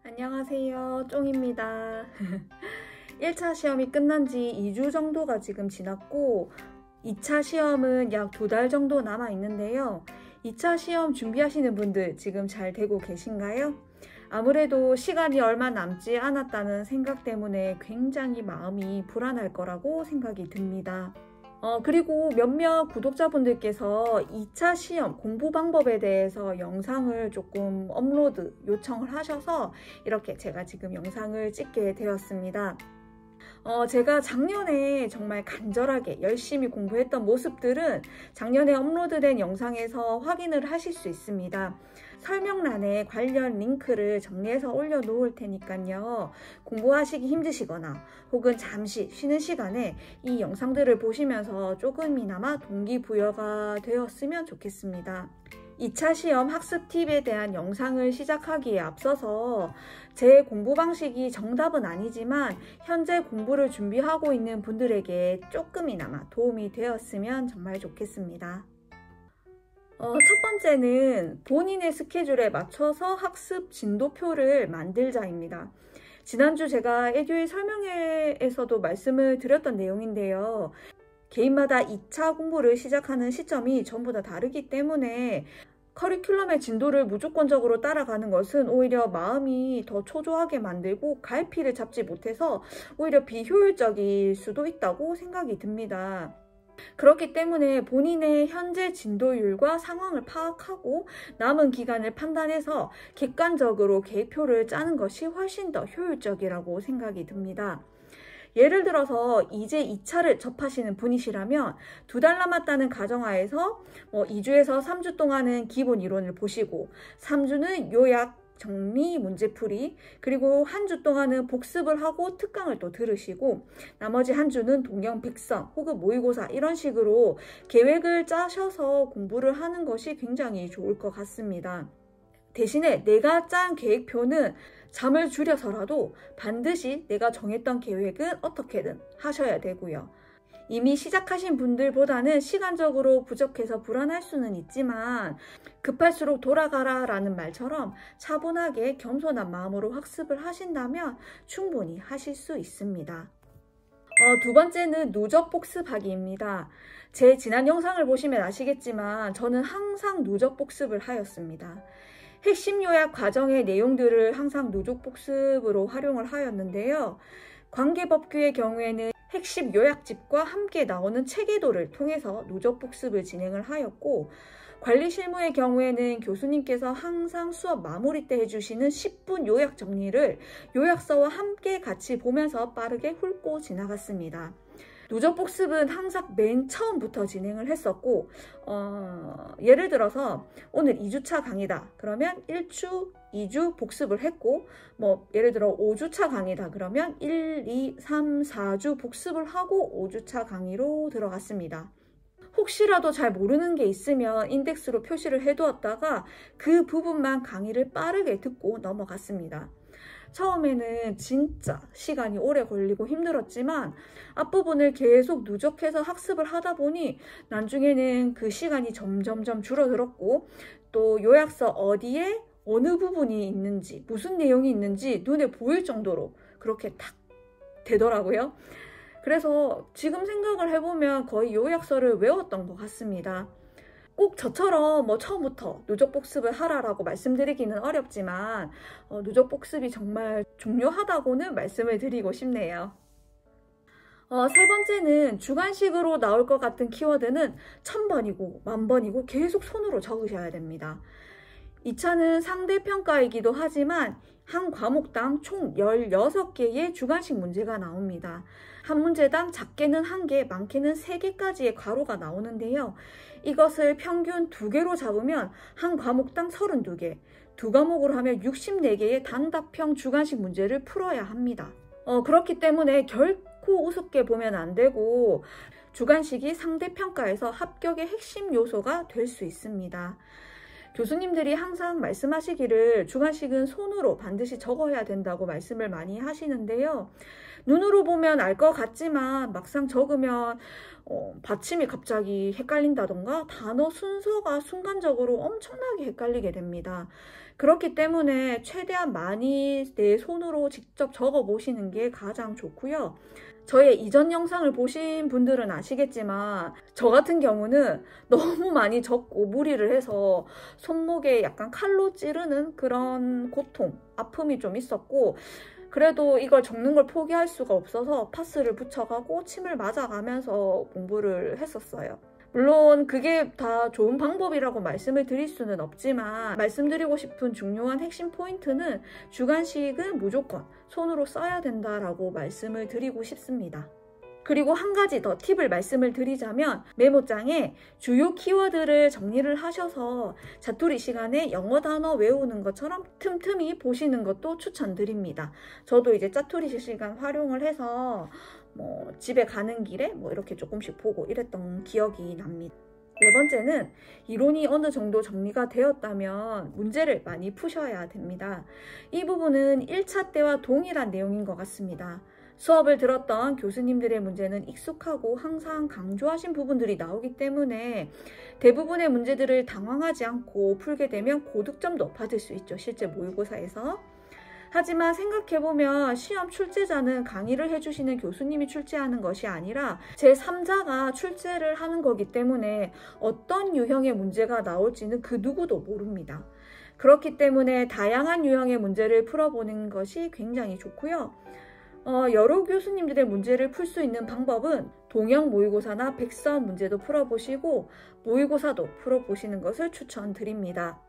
안녕하세요, 쫑입니다. 1차 시험이 끝난 지 2주 정도가 지금 지났고 2차 시험은 약 2달 정도 남아 있는데요. 2차 시험 준비하시는 분들 지금 잘 되고 계신가요? 아무래도 시간이 얼마 남지 않았다는 생각 때문에 굉장히 마음이 불안할 거라고 생각이 듭니다. 그리고 몇몇 구독자분들께서 2차 시험 공부 방법에 대해서 영상을 조금 업로드 요청을 하셔서 이렇게 제가 지금 영상을 찍게 되었습니다. 제가 작년에 정말 간절하게 열심히 공부했던 모습들은 작년에 업로드된 영상에서 확인을 하실 수 있습니다. 설명란에 관련 링크를 정리해서 올려놓을 테니까요. 공부하시기 힘드시거나 혹은 잠시 쉬는 시간에 이 영상들을 보시면서 조금이나마 동기부여가 되었으면 좋겠습니다. 2차 시험 학습 팁에 대한 영상을 시작하기에 앞서서 제 공부 방식이 정답은 아니지만 현재 공부를 준비하고 있는 분들에게 조금이나마 도움이 되었으면 정말 좋겠습니다. 첫 번째는 본인의 스케줄에 맞춰서 학습 진도표를 만들자입니다. 지난주 제가 에듀윌 설명회에서도 말씀을 드렸던 내용인데요. 개인마다 2차 공부를 시작하는 시점이 전부 다 다르기 때문에 커리큘럼의 진도를 무조건적으로 따라가는 것은 오히려 마음이 더 초조하게 만들고 갈피를 잡지 못해서 오히려 비효율적일 수도 있다고 생각이 듭니다. 그렇기 때문에 본인의 현재 진도율과 상황을 파악하고 남은 기간을 판단해서 객관적으로 계획표를 짜는 것이 훨씬 더 효율적이라고 생각이 듭니다. 예를 들어서 이제 2차를 접하시는 분이시라면 2달 남았다는 가정하에서 2주에서 3주 동안은 기본 이론을 보시고 3주는 요약, 정리, 문제풀이, 그리고 한 주 동안은 복습을 하고 특강을 또 들으시고 나머지 한 주는 동경백성 혹은 모의고사 이런 식으로 계획을 짜셔서 공부를 하는 것이 굉장히 좋을 것 같습니다. 대신에 내가 짠 계획표는 잠을 줄여서라도 반드시 내가 정했던 계획은 어떻게든 하셔야 되고요. 이미 시작하신 분들보다는 시간적으로 부족해서 불안할 수는 있지만 급할수록 돌아가라 라는 말처럼 차분하게 겸손한 마음으로 학습을 하신다면 충분히 하실 수 있습니다. 두 번째는 누적 복습하기입니다. 제 지난 영상을 보시면 아시겠지만 저는 항상 누적 복습을 하였습니다. 핵심 요약 과정의 내용들을 항상 누적 복습으로 활용을 하였는데요. 관계법규의 경우에는 핵심 요약집과 함께 나오는 체계도를 통해서 누적 복습을 진행을 하였고 관리 실무의 경우에는 교수님께서 항상 수업 마무리 때 해주시는 10분 요약 정리를 요약서와 함께 같이 보면서 빠르게 훑고 지나갔습니다. 누적 복습은 항상 맨 처음부터 진행을 했었고 예를 들어서 오늘 2주차 강의다 그러면 1주, 2주 복습을 했고 예를 들어 5주차 강의다 그러면 1, 2, 3, 4주 복습을 하고 5주차 강의로 들어갔습니다. 혹시라도 잘 모르는 게 있으면 인덱스로 표시를 해두었다가 그 부분만 강의를 빠르게 듣고 넘어갔습니다. 처음에는 진짜 시간이 오래 걸리고 힘들었지만 앞부분을 계속 누적해서 학습을 하다 보니 나중에는 그 시간이 점점점 줄어들었고 또 요약서 어디에 어느 부분이 있는지 무슨 내용이 있는지 눈에 보일 정도로 그렇게 탁 되더라고요. 그래서 지금 생각을 해보면 거의 요약서를 외웠던 것 같습니다. 꼭 저처럼 처음부터 누적 복습을 하라라고 말씀드리기는 어렵지만 누적 복습이 정말 중요하다고는 말씀을 드리고 싶네요. 세 번째는 주관식으로 나올 것 같은 키워드는 1000번이고 10,000번이고 계속 손으로 적으셔야 됩니다. 2차는 상대평가이기도 하지만 한 과목당 총 16개의 주관식 문제가 나옵니다. 한 문제당 작게는 1개, 많게는 3개까지의 괄호가 나오는데요. 이것을 평균 2개로 잡으면 한 과목당 32개, 두 과목으로 하면 64개의 단답형 주관식 문제를 풀어야 합니다. 그렇기 때문에 결코 우습게 보면 안 되고 주관식이 상대평가에서 합격의 핵심 요소가 될 수 있습니다. 교수님들이 항상 말씀하시기를 주관식은 손으로 반드시 적어야 된다고 말씀을 많이 하시는데요. 눈으로 보면 알 것 같지만 막상 적으면 받침이 갑자기 헷갈린다던가 단어 순서가 순간적으로 엄청나게 헷갈리게 됩니다. 그렇기 때문에 최대한 많이 내 손으로 직접 적어 보시는 게 가장 좋고요. 저의 이전 영상을 보신 분들은 아시겠지만 저 같은 경우는 너무 많이 적고 무리를 해서 손목에 약간 칼로 찌르는 그런 고통, 아픔이 좀 있었고, 그래도 이걸 적는 걸 포기할 수가 없어서 파스를 붙여가고 침을 맞아가면서 공부를 했었어요. 물론 그게 다 좋은 방법이라고 말씀을 드릴 수는 없지만 말씀드리고 싶은 중요한 핵심 포인트는 주간식은 무조건 손으로 써야 된다라고 말씀을 드리고 싶습니다. 그리고 한 가지 더 팁을 말씀을 드리자면 메모장에 주요 키워드를 정리를 하셔서 자투리 시간에 영어 단어 외우는 것처럼 틈틈이 보시는 것도 추천드립니다. 저도 이제 짜투리 시간 활용을 해서 집에 가는 길에 이렇게 조금씩 보고 이랬던 기억이 납니다. 네 번째는 이론이 어느 정도 정리가 되었다면 문제를 많이 푸셔야 됩니다. 이 부분은 1차 때와 동일한 내용인 것 같습니다. 수업을 들었던 교수님들의 문제는 익숙하고 항상 강조하신 부분들이 나오기 때문에 대부분의 문제들을 당황하지 않고 풀게 되면 고득점도 받을 수 있죠. 실제 모의고사에서. 하지만 생각해보면 시험 출제자는 강의를 해주시는 교수님이 출제하는 것이 아니라 제3자가 출제를 하는 거기 때문에 어떤 유형의 문제가 나올지는 그 누구도 모릅니다. 그렇기 때문에 다양한 유형의 문제를 풀어보는 것이 굉장히 좋고요. 여러 교수님들의 문제를 풀 수 있는 방법은 동형 모의고사나 백서 문제도 풀어보시고 모의고사도 풀어보시는 것을 추천드립니다.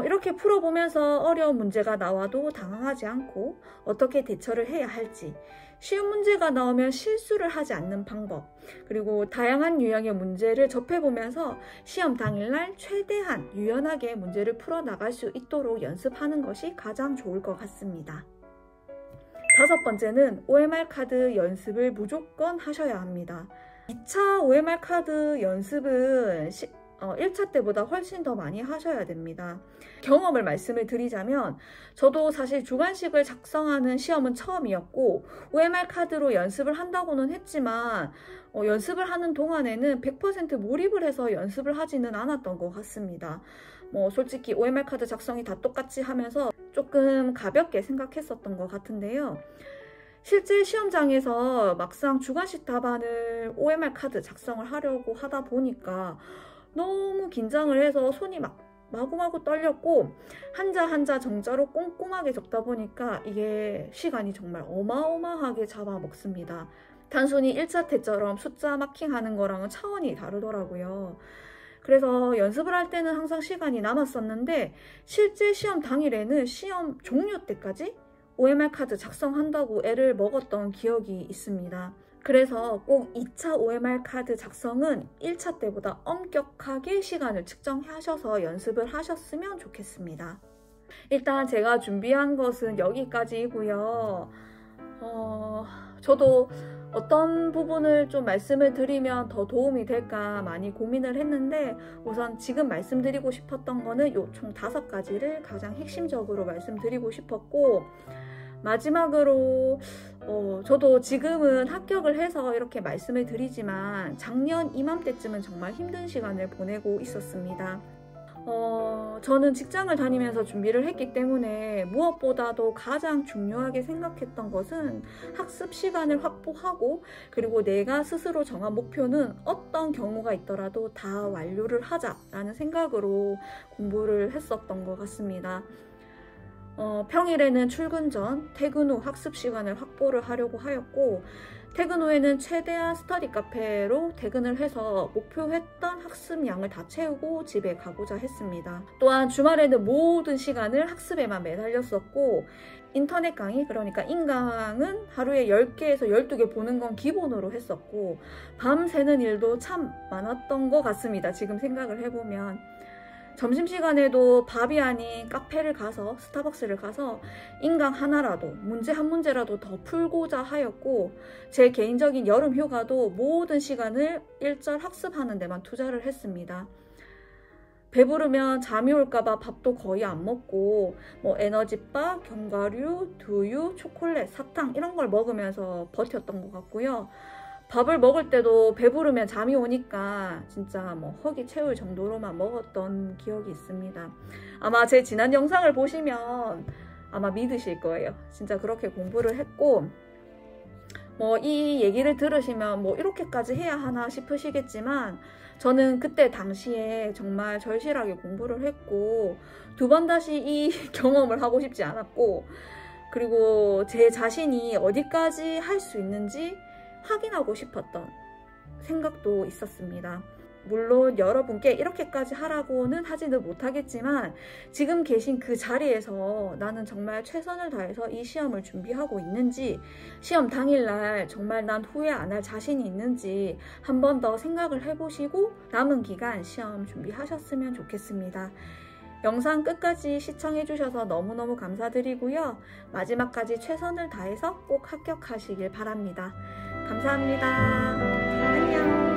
이렇게 풀어보면서 어려운 문제가 나와도 당황하지 않고 어떻게 대처를 해야 할지, 쉬운 문제가 나오면 실수를 하지 않는 방법, 그리고 다양한 유형의 문제를 접해보면서 시험 당일날 최대한 유연하게 문제를 풀어나갈 수 있도록 연습하는 것이 가장 좋을 것 같습니다. 다섯 번째는 OMR 카드 연습을 무조건 하셔야 합니다. 2차 OMR 카드 연습은 1차 때보다 훨씬 더 많이 하셔야 됩니다. 경험을 말씀을 드리자면 저도 사실 주간식을 작성하는 시험은 처음이었고 OMR 카드로 연습을 한다고는 했지만 연습을 하는 동안에는 100% 몰입을 해서 연습을 하지는 않았던 것 같습니다. 솔직히 OMR 카드 작성이 다 똑같이 하면서 조금 가볍게 생각했었던 것 같은데요. 실제 시험장에서 막상 주간식 답안을 OMR 카드 작성을 하려고 하다 보니까 너무 긴장을 해서 손이 마구마구 떨렸고 한자 한자 정자로 꼼꼼하게 적다 보니까 이게 시간이 정말 어마어마하게 잡아먹습니다. 단순히 1차 때처럼 숫자 마킹하는 거랑은 차원이 다르더라고요. 그래서 연습을 할 때는 항상 시간이 남았었는데 실제 시험 당일에는 시험 종료 때까지 OMR 카드 작성한다고 애를 먹었던 기억이 있습니다. 그래서 꼭 2차 OMR 카드 작성은 1차 때보다 엄격하게 시간을 측정하셔서 연습을 하셨으면 좋겠습니다. 일단 제가 준비한 것은 여기까지이고요. 저도 어떤 부분을 좀 말씀을 드리면 더 도움이 될까 많이 고민을 했는데 우선 지금 말씀드리고 싶었던 거는 요 총 5가지를 가장 핵심적으로 말씀드리고 싶었고, 마지막으로 저도 지금은 합격을 해서 이렇게 말씀을 드리지만 작년 이맘때쯤은 정말 힘든 시간을 보내고 있었습니다. 저는 직장을 다니면서 준비를 했기 때문에 무엇보다도 가장 중요하게 생각했던 것은 학습 시간을 확보하고 그리고 내가 스스로 정한 목표는 어떤 경우가 있더라도 다 완료를 하자라는 생각으로 공부를 했었던 것 같습니다. 평일에는 출근 전, 퇴근 후 학습 시간을 확보를 하려고 하였고 퇴근 후에는 최대한 스터디 카페로 퇴근을 해서 목표했던 학습량을 다 채우고 집에 가고자 했습니다. 또한 주말에는 모든 시간을 학습에만 매달렸었고 인터넷 강의, 그러니까 인강은 하루에 10개에서 12개 보는 건 기본으로 했었고 밤새는 일도 참 많았던 것 같습니다. 지금 생각을 해보면. 점심시간에도 밥이 아닌 카페를 가서 스타벅스를 가서 인강 하나라도 문제 한 문제라도 더 풀고자 하였고 제 개인적인 여름 휴가도 모든 시간을 일절 학습하는 데만 투자를 했습니다. 배부르면 잠이 올까봐 밥도 거의 안 먹고 에너지바, 견과류, 두유, 초콜릿, 사탕 이런 걸 먹으면서 버텼던 것 같고요. 밥을 먹을 때도 배부르면 잠이 오니까 진짜 뭐 허기 채울 정도로만 먹었던 기억이 있습니다. 아마 제 지난 영상을 보시면 아마 믿으실 거예요. 진짜 그렇게 공부를 했고, 뭐 이 얘기를 들으시면 뭐 이렇게까지 해야 하나 싶으시겠지만, 저는 그때 당시에 정말 절실하게 공부를 했고, 두 번 다시 이 경험을 하고 싶지 않았고, 그리고 제 자신이 어디까지 할 수 있는지 확인하고 싶었던 생각도 있었습니다. 물론 여러분께 이렇게까지 하라고는 하지는 못하겠지만, 지금 계신 그 자리에서 나는 정말 최선을 다해서 이 시험을 준비하고 있는지, 시험 당일날 정말 난 후회 안 할 자신이 있는지 한 번 더 생각을 해보시고 남은 기간 시험 준비하셨으면 좋겠습니다. 영상 끝까지 시청해주셔서 너무너무 감사드리고요. 마지막까지 최선을 다해서 꼭 합격하시길 바랍니다. 감사합니다. 안녕.